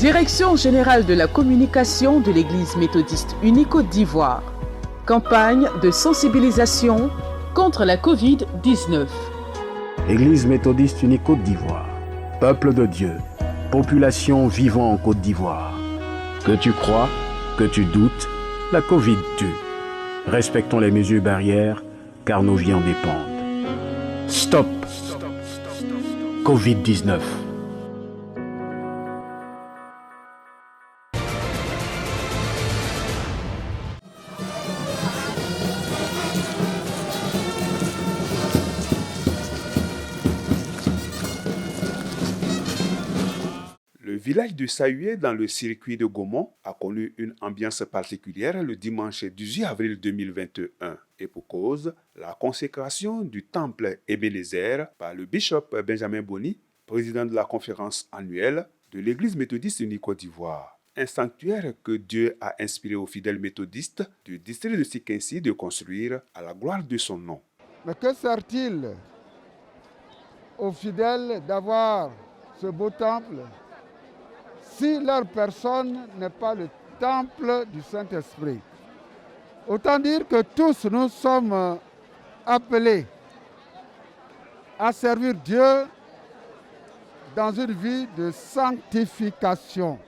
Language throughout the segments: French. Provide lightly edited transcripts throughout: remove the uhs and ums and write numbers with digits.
Direction générale de la communication de l'Église méthodiste unie Côte d'Ivoire. Campagne de sensibilisation contre la Covid-19. Église méthodiste unie Côte d'Ivoire. Peuple de Dieu, population vivant en Côte d'Ivoire. Que tu crois, que tu doutes, la Covid tue. Respectons les mesures barrières, car nos vies en dépendent. Stop Covid-19. Le village de Sahué, dans le circuit de Gaumont, a connu une ambiance particulière le dimanche 18 avril 2021. Et pour cause, la consécration du temple Ebenezer par le bishop Benjamin Boni, président de la conférence annuelle de l'Église méthodiste unie Côte d'Ivoire. Un sanctuaire que Dieu a inspiré aux fidèles méthodistes du district de Sikensi de construire à la gloire de son nom. Mais que sert-il aux fidèles d'avoir ce beau temple si leur personne n'est pas le temple du Saint-Esprit? Autant dire que tous nous sommes appelés à servir Dieu dans une vie de sanctification.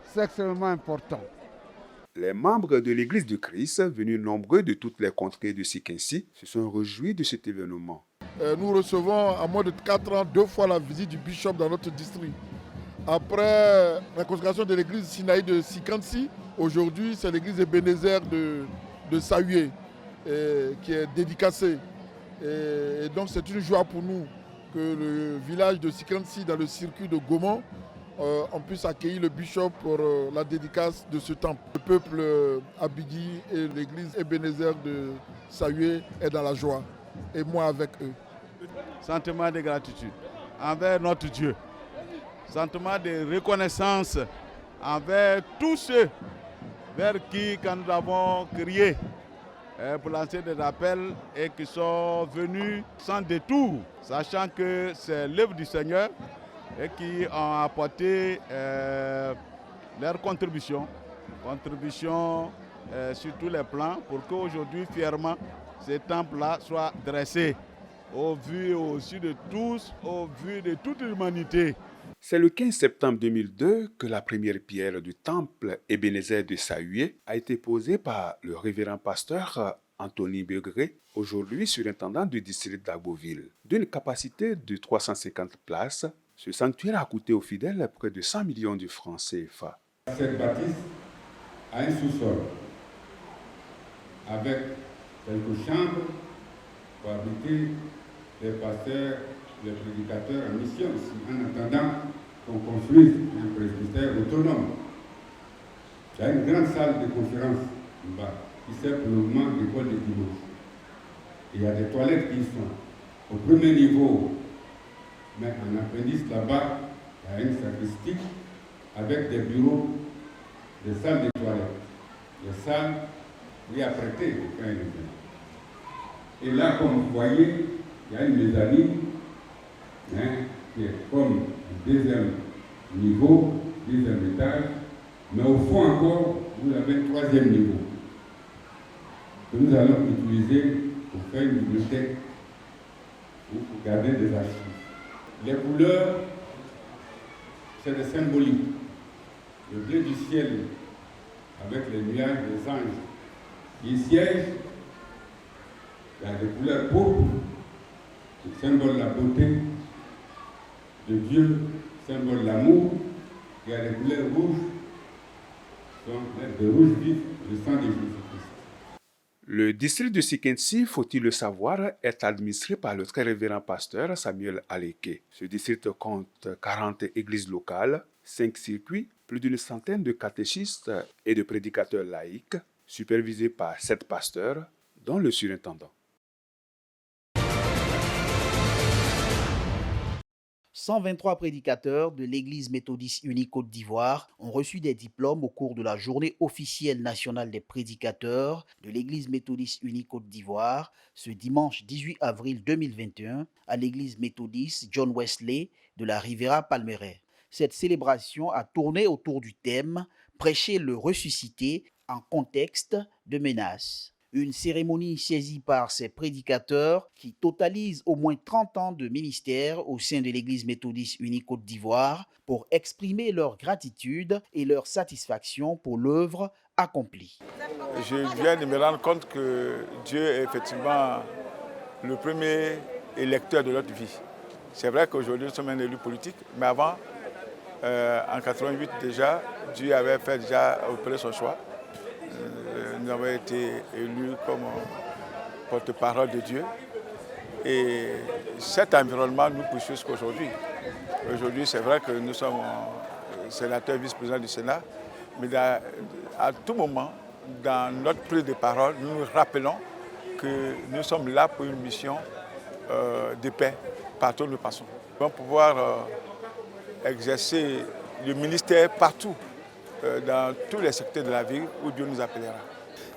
C'est extrêmement important. Les membres de l'Église du Christ, venus nombreux de toutes les contrées de Sikensi, se sont réjouis de cet événement. Nous recevons à moins de 4 ans 2 fois la visite du bishop dans notre district. Après la consécration de l'église Sinaï de Sikensi, aujourd'hui c'est l'église Ebenezer de Sahué qui est dédicacée. Et donc c'est une joie pour nous que le village de Sikensi dans le circuit de Gaumont, on puisse accueillir le bishop pour la dédicace de ce temple. Le peuple Abidi et l'église Ebenezer de Sahué est dans la joie et moi avec eux. Sentiment de gratitude envers notre Dieu. Sentiment de reconnaissance envers tous ceux vers qui, quand nous avons crié pour lancer des appels et qui sont venus sans détour, sachant que c'est l'œuvre du Seigneur et qui ont apporté leur contribution sur tous les plans pour qu'aujourd'hui, fièrement, ce temple-là soit dressé au vu et au su de tous, au vu de toute l'humanité. C'est le 15 septembre 2002 que la première pierre du temple Ebenezer de Sahué a été posée par le révérend pasteur Anthony Begré, aujourd'hui surintendant du district d'Agboville. D'une capacité de 350 places, ce sanctuaire a coûté aux fidèles près de 100 millions de francs CFA. Cette bâtisse a un sous-sol avec quelques chambres pour habiter les pasteurs, les prédicateurs en mission ici, en attendant qu'on construise un presbytère autonome. Il y a une grande salle de conférence là-bas, qui sert pour le mouvement d'école de dimanche. Il y a des toilettes qui sont au premier niveau, mais en appendice là-bas, il y a une sacristie avec des bureaux, des salles de toilettes, des salles où il y a prêté quand il vient. Et là, comme vous voyez, il y a une mezzanine qui est comme le deuxième niveau, deuxième étage, mais au fond encore, vous avez un troisième niveau que nous allons utiliser pour faire une bibliothèque ou pour garder des archives. Les couleurs, c'est des symboliques. Le bleu du ciel avec les nuages des anges qui siègent, il y a des couleurs pourpres qui symbolent la beauté de Dieu, symbole l'amour. Il y a des couleurs rouges, qui sont des rouges vifs, le sang de Jésus-Christ. Le district de Sikensi, faut-il le savoir, est administré par le très révérend pasteur Samuel Aleke. Ce district compte 40 églises locales, 5 circuits, plus d'une centaine de catéchistes et de prédicateurs laïcs, supervisés par 7 pasteurs, dont le surintendant. 123 prédicateurs de l'Église méthodiste unie Côte d'Ivoire ont reçu des diplômes au cours de la journée officielle nationale des prédicateurs de l'Église méthodiste unie Côte d'Ivoire ce dimanche 18 avril 2021 à l'Église méthodiste John Wesley de la Riviera Palmeraie. cette célébration a tourné autour du thème « Prêcher le ressuscité en contexte de menace ». Une cérémonie saisie par ces prédicateurs qui totalisent au moins 30 ans de ministère au sein de l'Église méthodiste unie Côte d'Ivoire pour exprimer leur gratitude et leur satisfaction pour l'œuvre accomplie. Je viens de me rendre compte que Dieu est effectivement le premier électeur de notre vie. C'est vrai qu'aujourd'hui nous sommes un élu politique, mais avant, en 88 déjà, Dieu avait fait opérer son choix. Nous avons été élus comme porte-parole de Dieu. Et cet environnement nous pousse jusqu'aujourd'hui. Aujourd'hui, c'est vrai que nous sommes sénateurs, vice-présidents du Sénat, mais à tout moment, dans notre prise de parole, nous nous rappelons que nous sommes là pour une mission de paix partout où nous passons. Nous allons pouvoir exercer le ministère partout, dans tous les secteurs de la vie où Dieu nous appellera.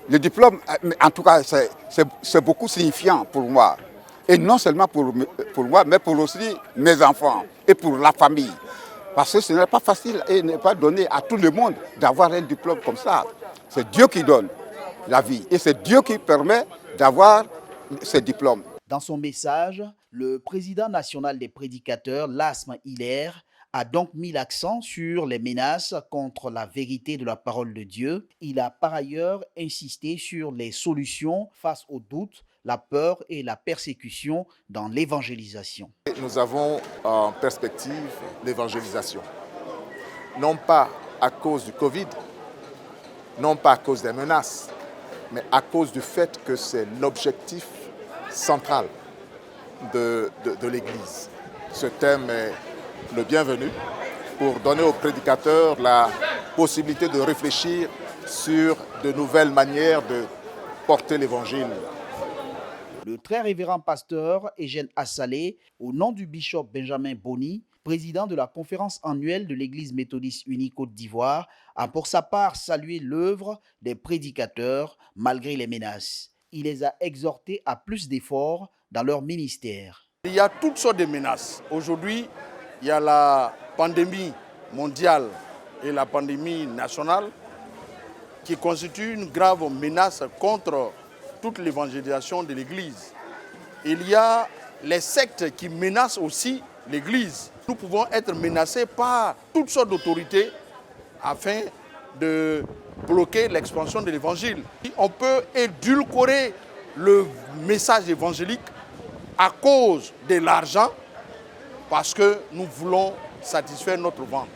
Le diplôme, en tout cas, c'est beaucoup signifiant pour moi. Et non seulement pour moi, mais pour aussi mes enfants et pour la famille. Parce que ce n'est pas facile et n'est pas donné à tout le monde d'avoir un diplôme comme ça. C'est Dieu qui donne la vie et c'est Dieu qui permet d'avoir ce diplôme. Dans son message, le président national des prédicateurs, Lasma Hilaire, a donc mis l'accent sur les menaces contre la vérité de la parole de Dieu. Il a par ailleurs insisté sur les solutions face aux doutes, la peur et la persécution dans l'évangélisation. Nous avons en perspective l'évangélisation. Non pas à cause du Covid, non pas à cause des menaces, mais à cause du fait que c'est l'objectif central de l'Église. Ce thème est le bienvenu pour donner aux prédicateurs la possibilité de réfléchir sur de nouvelles manières de porter l'Évangile. Le très révérend pasteur Eugène Assalé, au nom du bishop Benjamin Boni, président de la conférence annuelle de l'Église méthodiste unie Côte d'Ivoire, a pour sa part salué l'œuvre des prédicateurs malgré les menaces. Il les a exhortés à plus d'efforts dans leur ministère. Il y a toutes sortes de menaces. Aujourd'hui, il y a la pandémie mondiale et la pandémie nationale qui constituent une grave menace contre toute l'évangélisation de l'Église. Il y a les sectes qui menacent aussi l'Église. Nous pouvons être menacés par toutes sortes d'autorités afin de bloquer l'expansion de l'Évangile. On peut édulcorer le message évangélique à cause de l'argent parce que nous voulons satisfaire notre ventre.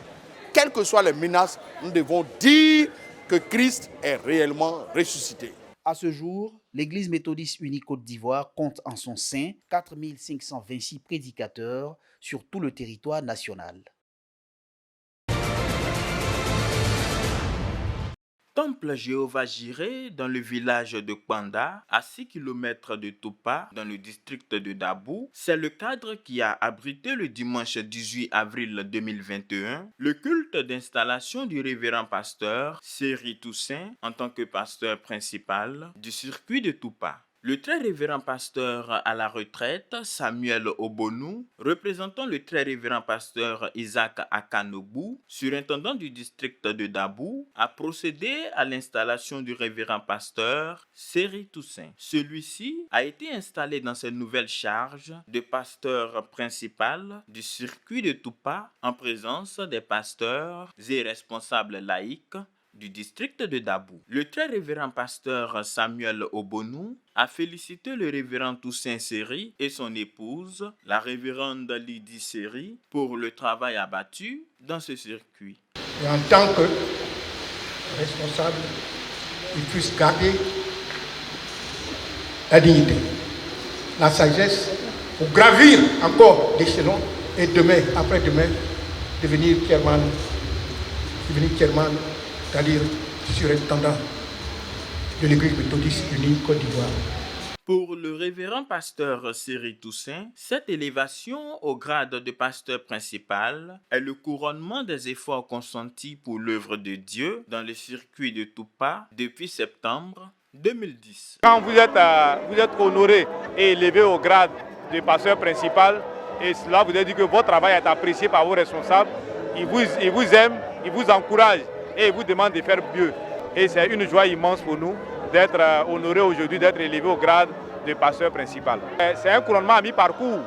Quelles que soient les menaces, nous devons dire que Christ est réellement ressuscité. À ce jour, l'Église méthodiste unie Côte d'Ivoire compte en son sein 4526 prédicateurs sur tout le territoire national. Temple Jéhovah Jireh dans le village de Kwanda, à 6 km de Toupa, dans le district de Dabou, c'est le cadre qui a abrité le dimanche 18 avril 2021 le culte d'installation du révérend pasteur Seri Toussaint en tant que pasteur principal du circuit de Toupa. Le très révérend pasteur à la retraite, Samuel Obonou, représentant le très révérend pasteur Isaac Akanobu, surintendant du district de Dabou, a procédé à l'installation du révérend pasteur Seri Toussaint. Celui-ci a été installé dans ses nouvelles charges de pasteur principal du circuit de Toupa en présence des pasteurs et responsables laïcs du district de Dabou. Le très révérend pasteur Samuel Obonou a félicité le révérend Toussaint Seri et son épouse, la révérende Lydie Seri, pour le travail abattu dans ce circuit. Et en tant que responsable, il puisse garder la dignité, la sagesse pour gravir encore d'échelons et demain, après-demain, devenir chairman, c'est-à-dire surintendant de l'Église méthodiste unie Côte d'Ivoire. Pour le révérend pasteur Seri Toussaint, cette élévation au grade de pasteur principal est le couronnement des efforts consentis pour l'œuvre de Dieu dans le circuit de Toupa depuis septembre 2010. Quand vous êtes honoré et élevé au grade de pasteur principal, et cela vous dire que votre travail est apprécié par vos responsables, il vous aime, il vous encourage et il vous demande de faire mieux. Et c'est une joie immense pour nous d'être honorés aujourd'hui, d'être élevés au grade de pasteur principal. C'est un couronnement à mi-parcours.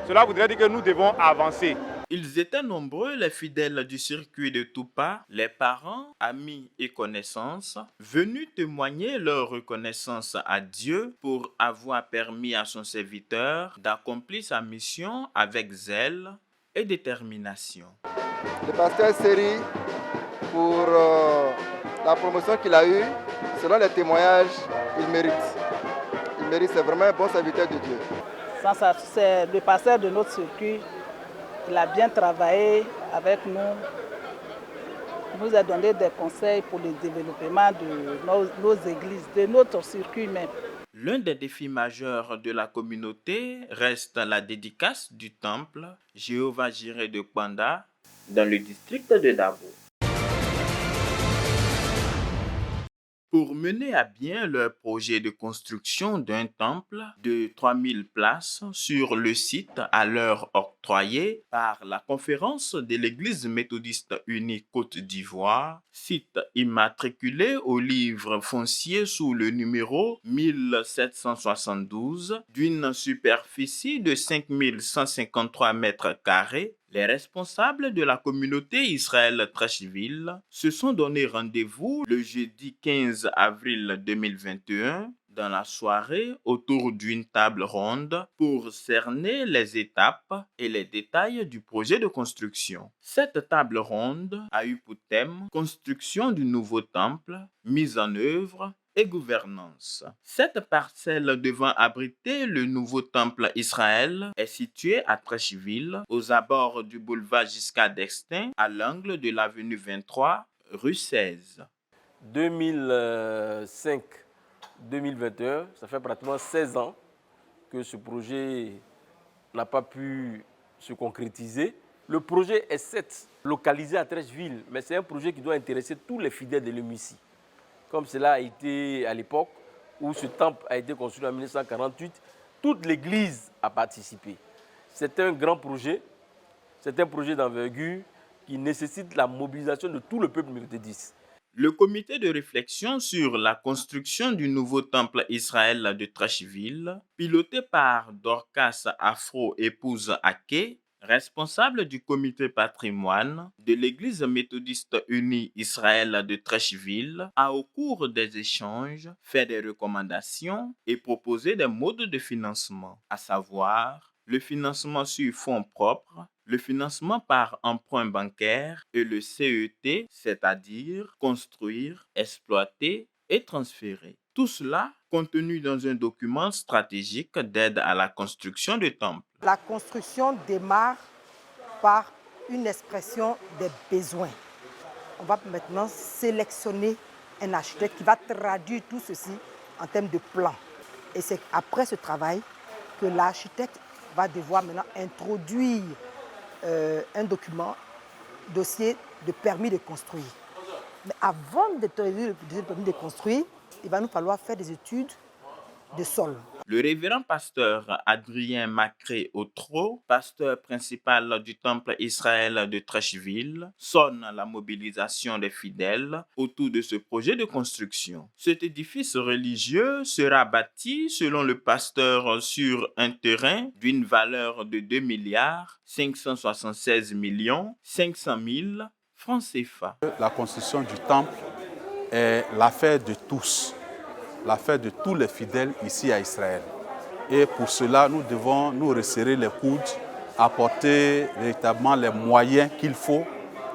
Cela voudrait dire que nous devons avancer. Ils étaient nombreux, les fidèles du circuit de Toupa, les parents, amis et connaissances, venus témoigner leur reconnaissance à Dieu pour avoir permis à son serviteur d'accomplir sa mission avec zèle et détermination. Le pasteur Seri, pour la promotion qu'il a eue, selon les témoignages, il mérite. Il mérite, c'est vraiment un bon serviteur de Dieu. C'est le pasteur de notre circuit. Il a bien travaillé avec nous. Il nous a donné des conseils pour le développement de nos églises, de notre circuit même. L'un des défis majeurs de la communauté reste la dédicace du temple Jéhovah-Jireh de Kpanda dans le district de Dabo. Pour mener à bien leur projet de construction d'un temple de 3000 places sur le site à leur octroyé par la conférence de l'Église méthodiste unie Côte d'Ivoire, site immatriculé au livre foncier sous le numéro 1772 d'une superficie de 5153 mètres carrés, les responsables de la communauté Israël Trashville se sont donné rendez-vous le jeudi 15 avril 2021 dans la soirée autour d'une table ronde pour cerner les étapes et les détails du projet de construction. Cette table ronde a eu pour thème construction du nouveau temple, mise en œuvre et gouvernance. Cette parcelle devant abriter le nouveau temple Israël est située à Trashville, aux abords du boulevard Giscard d'Estaing, à l'angle de l'avenue 23, rue 16. 2005-2021, ça fait pratiquement 16 ans que ce projet n'a pas pu se concrétiser. Le projet est certes localisé à Trashville, mais c'est un projet qui doit intéresser tous les fidèles de l'EMUCI. Comme cela a été à l'époque où ce temple a été construit en 1948, toute l'Église a participé. C'est un grand projet, c'est un projet d'envergure qui nécessite la mobilisation de tout le peuple méthodiste. Le comité de réflexion sur la construction du nouveau temple Israël de Trashville, piloté par Dorcas Afro-Épouse Ake, responsable du comité patrimoine de l'Église méthodiste unie Israël de Trashville, a au cours des échanges fait des recommandations et proposé des modes de financement, à savoir le financement sur fonds propres, le financement par emprunt bancaire et le CET, c'est-à-dire construire, exploiter et transférer. Tout cela contenu dans un document stratégique d'aide à la construction du temple. La construction démarre par une expression des besoins. On va maintenant sélectionner un architecte qui va traduire tout ceci en termes de plan. Et c'est après ce travail que l'architecte va devoir maintenant introduire un dossier de permis de construire. Mais avant d'introduire le permis de construire, il va nous falloir faire des études de sol. Le révérend pasteur Adrien Macré-Otro, pasteur principal du temple Israël de Trashville, sonne la mobilisation des fidèles autour de ce projet de construction. Cet édifice religieux sera bâti, selon le pasteur, sur un terrain d'une valeur de 2 576 500 000 francs CFA. La construction du temple est l'affaire de tous. L'affaire de tous les fidèles ici à Israël. Et pour cela, nous devons nous resserrer les coudes, apporter véritablement les moyens qu'il faut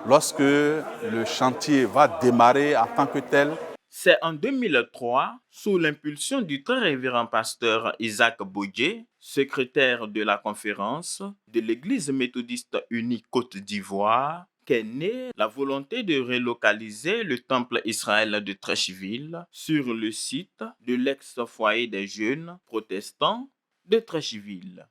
lorsque le chantier va démarrer en tant que tel. C'est en 2003, sous l'impulsion du très révérend pasteur Isaac Bodje, secrétaire de la conférence de l'Église méthodiste unie Côte d'Ivoire, qu'est née la volonté de relocaliser le temple Israël de Trashville sur le site de l'ex-foyer des jeunes protestants de Trashville.